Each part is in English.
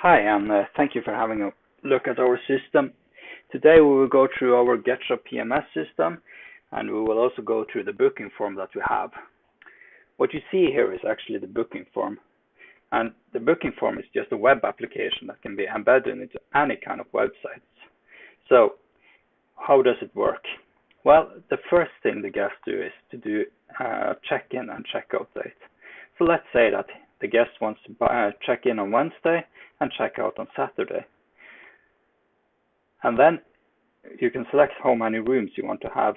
Hi, and thank you for having a look at our system. Today we will go through our GetJob PMS system, and we will also go through the booking form that we have. What you see here is actually the booking form, and the booking form is just a web application that can be embedded into any kind of websites. So how does it work? Well, the first thing the guests do is to do check-in and check-out date. So let's say that the guest wants to check in on Wednesday and check out on Saturday. And then you can select how many rooms you want to have.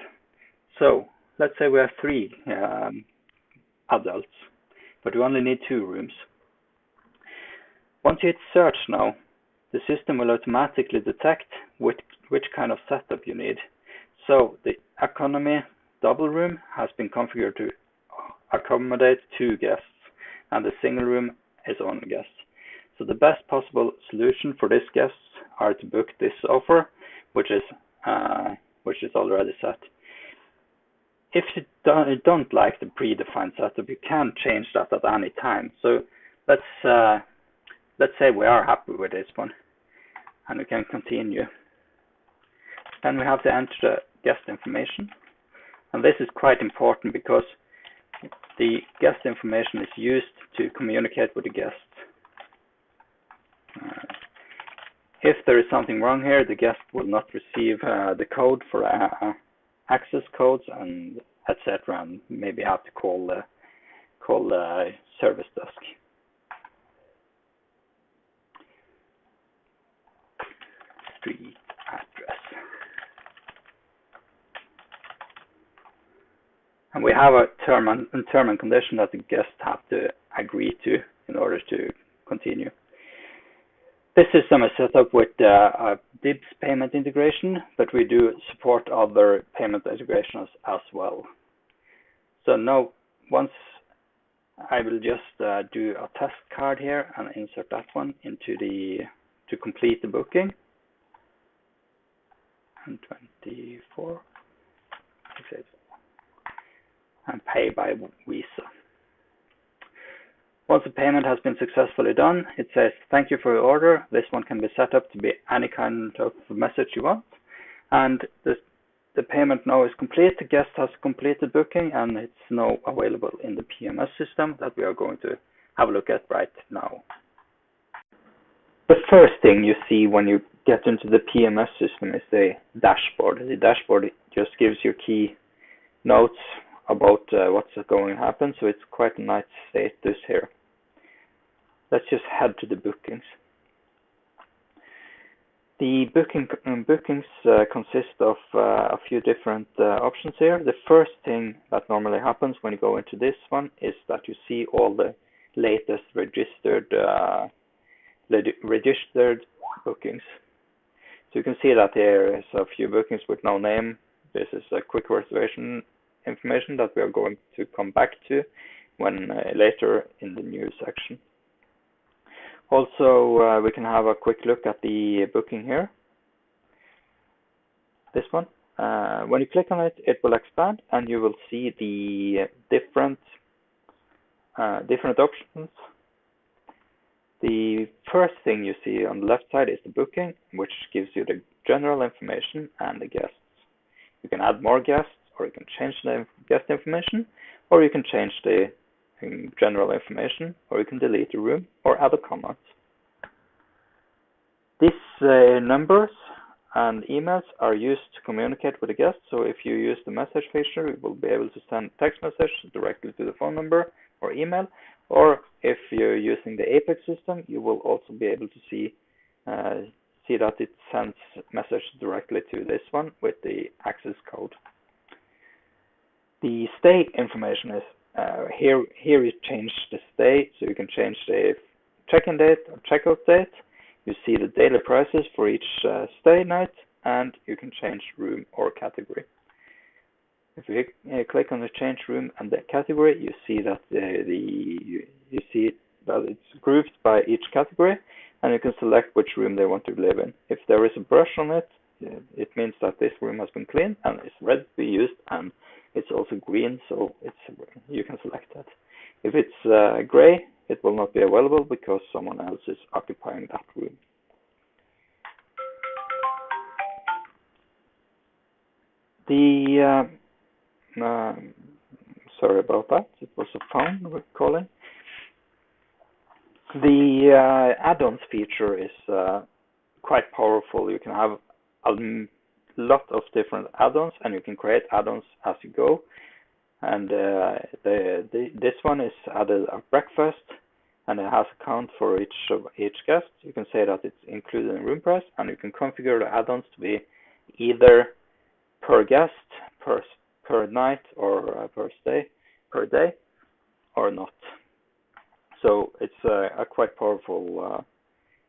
So let's say we have 3 adults, but we only need 2 rooms. Once you hit search now, the system will automatically detect which kind of setup you need. So the economy double room has been configured to accommodate 2 guests, and the single room is only guests. So the best possible solution for these guests are to book this offer, which is already set. If you don't like the predefined setup, you can change that at any time. So let's say we are happy with this one, and we can continue. Then we have to enter the guest information, and this is quite important because the guest information is used to communicate with the guest. If there is something wrong here, the guest will not receive the code for access codes and etc., and maybe have to call the service desk. Street address. And we have a term and condition that the guests have to agree to in order to continue. This system is set up with a DIBS payment integration, but we do support other payment integrations as well. So now, once I will just do a test card here and insert that one into to complete the booking. And 24, and pay by Visa. Once the payment has been successfully done, it says, thank you for your order. This one can be set up to be any kind of message you want. And the payment now is complete. The guest has completed booking, and it's now available in the PMS system that we are going to have a look at right now. The first thing you see when you get into the PMS system is the dashboard. The dashboard just gives you key notes about what's going to happen, so it's quite a nice status here. Let's just head to the bookings. The bookings consist of a few different options here. The first thing that normally happens when you go into this one is that you see all the latest registered bookings. So you can see that there is a few bookings with no name. This is a quick reservation information that we are going to come back to when later in the news section. Also, we can have a quick look at the booking here. This one. When you click on it, it will expand, and you will see the different options. The first thing you see on the left side is the booking, which gives you the general information and the guests. You can add more guests, or you can change the guest information, or you can change the general information, or you can delete the room or add a comment. These numbers and emails are used to communicate with the guests. So if you use the message feature, you will be able to send text message directly to the phone number or email. Or if you're using the Apex system, you will also be able to see that it sends message directly to this one with the access code. The stay information is here you change the stay, so you can change the check-in date or checkout date. You see the daily prices for each stay night, and you can change room or category. If you click on the change room and the category, you see that it's grouped by each category, and you can select which room they want to live in. If there is a brush on it, it means that this room has been cleaned and is ready to be used, and it's also green, so you can select that. If it's gray, it will not be available because someone else is occupying that room. Sorry about that, it was a phone calling. The add-ons feature is quite powerful. You can have a lot of different add-ons, and you can create add-ons as you go. And this one is added at breakfast, and it has a count for each guest. You can say that it's included in room price, and you can configure the add-ons to be either per guest, per night, or per day, or not. So it's a quite powerful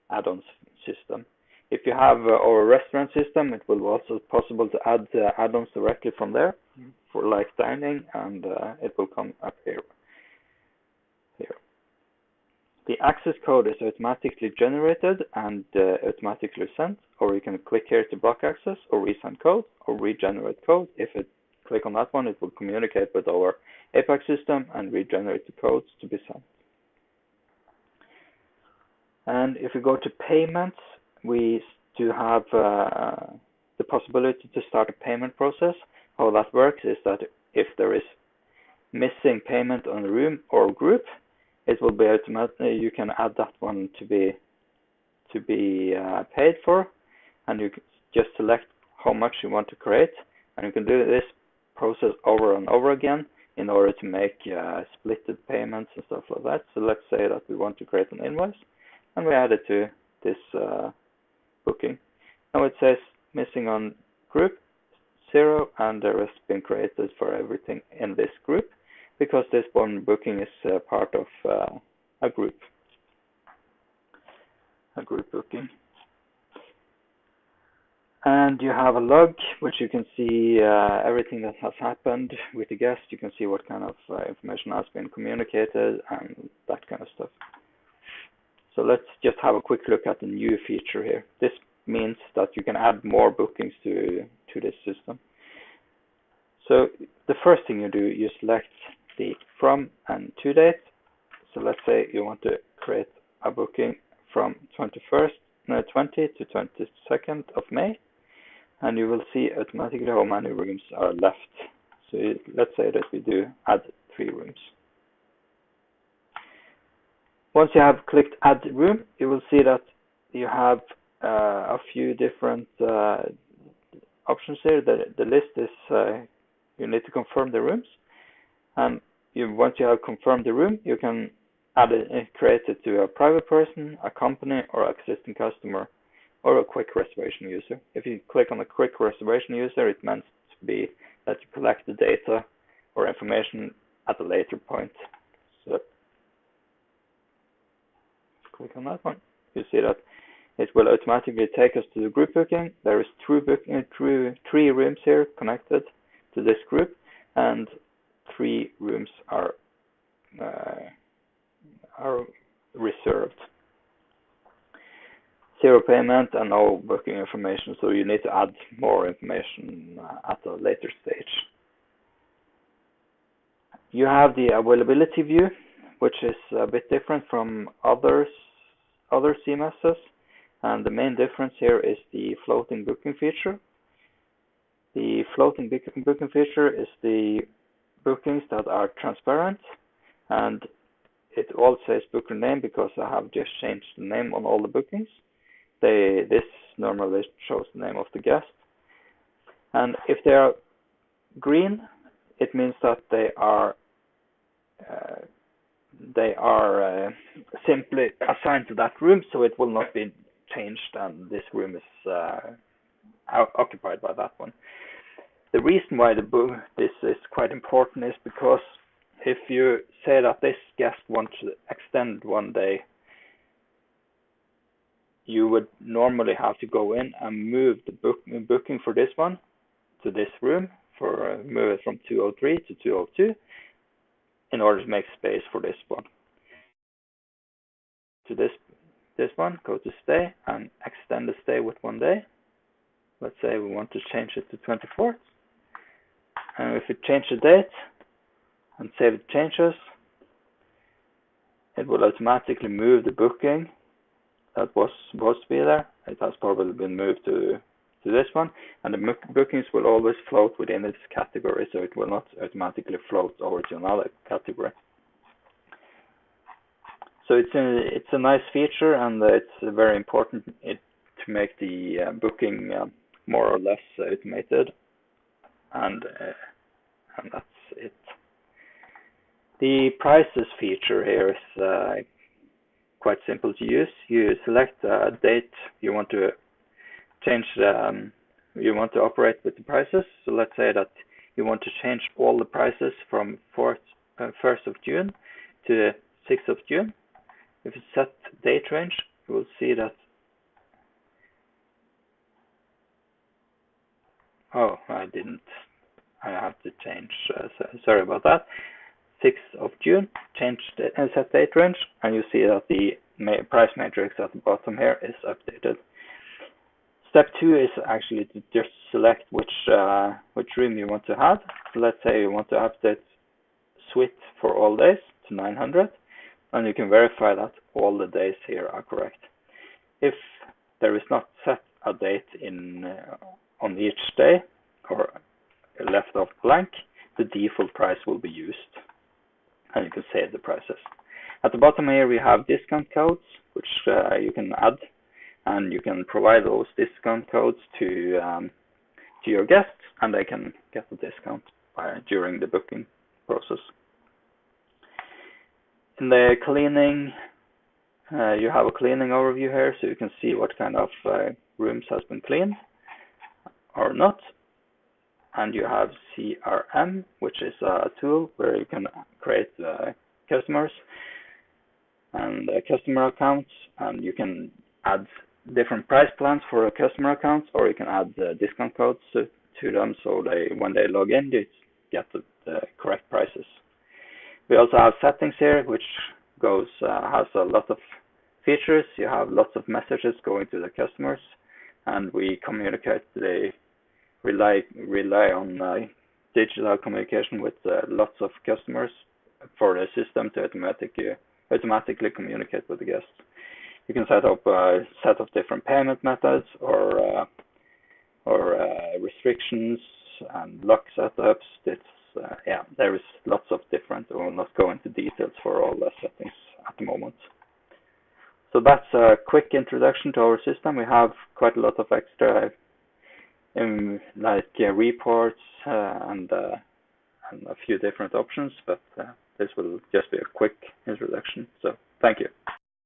add-ons system. If you have our restaurant system, it will also be possible to add add-ons directly from there for like dining, and it will come up here. The access code is automatically generated and automatically sent, or you can click here to block access, or resend code, or regenerate code. If you click on that one, it will communicate with our APAC system and regenerate the codes to be sent. And if we go to payments, we do have the possibility to start a payment process. How that works is that if there is missing payment on a room or group, it will be automatic. You can add that one to be paid for, and you can just select how much you want to create, and you can do this process over and over again in order to make splitted payments and stuff like that. So let's say that we want to create an invoice, and we add it to this booking. Now it says missing on group 0, and there has been created for everything in this group, because this one booking is part of a group booking. And you have a log, which you can see everything that has happened with the guest. You can see what kind of information has been communicated and that kind of stuff. So let's just have a quick look at the new feature here. This means that you can add more bookings to this system. So the first thing you do, you select the from and to date. So let's say you want to create a booking from 20 to 22nd of May, and you will see automatically how many rooms are left. So let's say that we do add 3 rooms. Once you have clicked add room, you will see that you have a few different options here. The list is you need to confirm the rooms, and once you have confirmed the room, you can add it, create it to a private person, a company, or existing customer, or a quick reservation user. If you click on a quick reservation user, it meant to be that you collect the data or information at a later point. So click on that one. You see that it will automatically take us to the group booking. There is 3 rooms here connected to this group, and 3 rooms are reserved. 0 payment and no booking information, so you need to add more information at a later stage. You have the availability view, which is a bit different from other CMSs, and the main difference here is the floating booking feature. The floating booking feature is the bookings that are transparent, and it all says booker name because I have just changed the name on all the bookings. This normally shows the name of the guest, and if they are green, it means that they are simply assigned to that room, so it will not be changed, and this room is occupied by that one. The reason why this is quite important is because if you say that this guest wants to extend 1 day, you would normally have to go in and move the booking for this one to this room, move it from 203 to 202 in order to make space for this one. To this one, go to stay and extend the stay with 1 day. Let's say we want to change it to 24th. And if we change the date and save the changes, it will automatically move the booking that was supposed to be there. It has probably been moved to this one, and the bookings will always float within this category, so it will not automatically float over to another category. So it's a nice feature, and it's very important to make the booking more or less automated, and that's it. The prices feature here is quite simple to use. You select a date you want to change, you want to operate with the prices. So let's say that you want to change all the prices from 1st of June to 6th of June. If you set date range, you will see that, oh, I have to change, sorry about that. 6th of June, change the set date range, and you see that the price matrix at the bottom here is updated. Step 2 is actually to just select which room you want to have. So let's say you want to update suite for all days to 900, and you can verify that all the days here are correct. If there is not set a date on each day or left off blank, the default price will be used, and you can save the prices. At the bottom here we have discount codes, which you can add, and you can provide those discount codes to your guests, and they can get the discount during the booking process. In the cleaning, you have a cleaning overview here, so you can see what kind of rooms has been cleaned or not. And you have CRM, which is a tool where you can create customers and customer accounts, and you can add different price plans for customer accounts, or you can add discount codes to them, so when they log in, they get the correct prices. We also have settings here, which has a lot of features. You have lots of messages going to the customers, and we communicate. They rely on digital communication with lots of customers for the system to automatically communicate with the guests. You can set up a set of different payment methods or restrictions and lock setups. There is lots of different. I will not go into details for all the settings at the moment. So that's a quick introduction to our system. We have quite a lot of extra reports and a few different options, but this will just be a quick introduction. So thank you.